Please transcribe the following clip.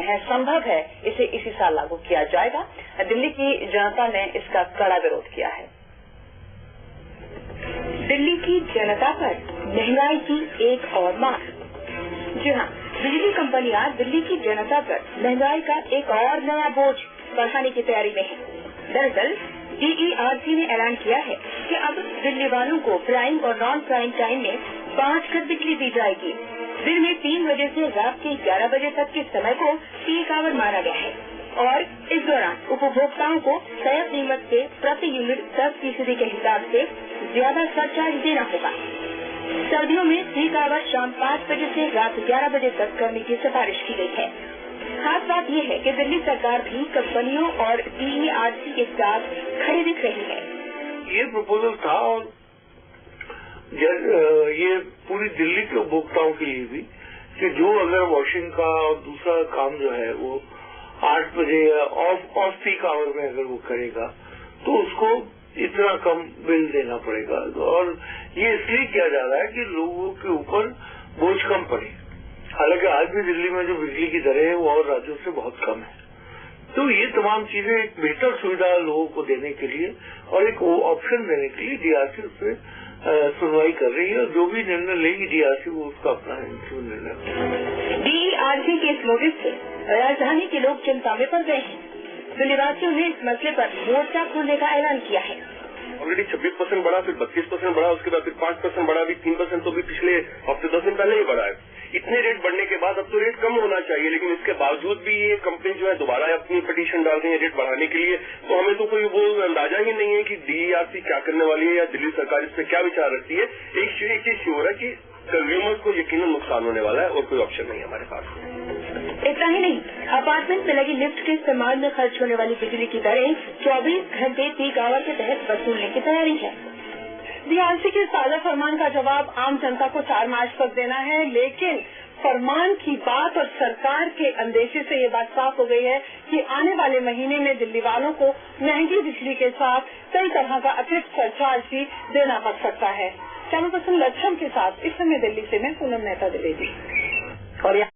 संभव है इसे इसी साल लागू किया जाएगा। दिल्ली की जनता ने इसका कड़ा विरोध किया है। दिल्ली की जनता पर महंगाई की एक और मार। जी हाँ, बिजली कंपनियां दिल्ली की जनता पर महंगाई का एक और नया बोझ बढ़ाने की तैयारी में है। दरअसल DERC ने ऐलान किया है कि अब दिल्ली वालों को प्राइम और नॉन प्राइम टाइम में बांटकर बिजली दी जाएगी। दिन में 3 बजे से रात के 11 बजे तक के समय को पीक आवर माना गया है और इस दौरान उपभोक्ताओं को तय कीमत से प्रति यूनिट 10% के हिसाब से ज्यादा सरचार्ज देना होगा। सर्दियों में पीक आवर शाम 5 बजे से रात 11 बजे तक करने की सिफारिश की गई है। खास बात यह है कि दिल्ली सरकार भी कंपनियों और DERC के साथ खड़ी दिख रही है। ये प्रपोजल था और ये पूरी दिल्ली के उपभोक्ताओं के लिए भी कि जो अगर वॉशिंग का और दूसरा काम जो है वो 8 बजे या ऑफ पीक आवर में अगर वो करेगा तो उसको इतना कम बिल देना पड़ेगा। और ये इसलिए किया जा रहा है कि लोगों के ऊपर बोझ कम पड़े। हालांकि आज भी दिल्ली में जो बिजली की दरें है वो और राज्यों से बहुत कम है। तो ये तमाम चीजें एक बेहतर सुविधा लोगों को देने के लिए और एक ऑप्शन देने के लिए DERC उसमें सुनवाई कर रही है और जो भी निर्णय लेगी DERC वो उसका अपना निर्णय। DERC के इस नोटिस से राजधानी के लोग चिंता में पड़ गए हैं। दिल्लीवासियों ने इस मसले पर मोर्चा खोलने का ऐलान किया है। ऑलरेडी 26% बढ़ा, फिर 32% बढ़ा, उसके बाद फिर 5% बढ़ा, अभी 3% तो भी पिछले हफ्ते 10 दिन पहले ही बढ़ा है। इतने रेट बढ़ने के बाद अब तो रेट कम होना चाहिए, लेकिन इसके बावजूद भी ये कंपनी जो है दोबारा अपनी पिटीशन डाल रही है रेट बढ़ाने के लिए। तो हमें तो कोई वो अंदाजा ही नहीं है कि DERC क्या करने वाली है या दिल्ली सरकार इस पर क्या विचार रखती है। एक चीज श्योर है कि कंज्यूमर्स को यकीनन नुकसान होने वाला है और कोई ऑप्शन नहीं है हमारे पास। इतना ही नहीं, अपार्टमेंट में लगी लिफ्ट के इस्तेमाल में खर्च होने वाली बिजली की दरें 24 घंटे पीक आवर के तहत वसूलने की तैयारी है। DERC के ताजा फरमान का जवाब आम जनता को 4 मार्च तक देना है, लेकिन फरमान की बात और सरकार के अंदेशे से ये बात साफ हो गई है कि आने वाले महीने में दिल्ली वालों को महंगी बिजली के साथ कई तरह का अतिरिक्त सरचार्ज भी देना पड़ सकता है। कैमरा पर्सन लक्ष्मण के साथ इस समय दिल्ली से मैं पूनम मेहता द्विवेदी। और